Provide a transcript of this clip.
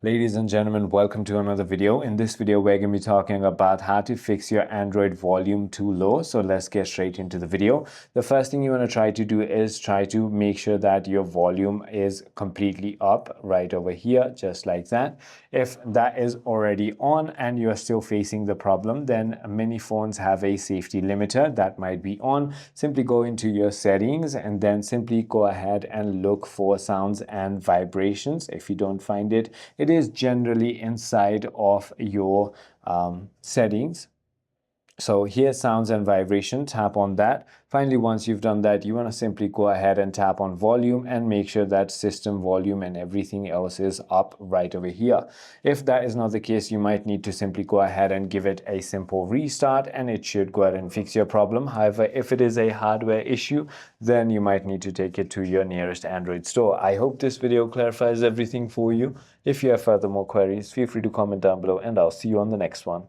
Ladies and gentlemen, welcome to another video. In this video, we're going to be talking about how to fix your Android volume too low. So let's get straight into the video. The first thing you want to try to do is try to make sure that your volume is completely up right over here, just like that. If that is already on and you're still facing the problem, then many phones have a safety limiter that might be on. Simply go into your settings and then simply go ahead and look for sounds and vibrations. If you don't find it, it is generally inside of your settings. So here, sounds and vibration, tap on that. Finally, once you've done that, you want to simply go ahead and tap on volume and make sure that system volume and everything else is up right over here. If that is not the case, you might need to simply go ahead and give it a simple restart and it should go ahead and fix your problem. However, if it is a hardware issue, then you might need to take it to your nearest Android store. I hope this video clarifies everything for you. If you have further more queries, feel free to comment down below and I'll see you on the next one.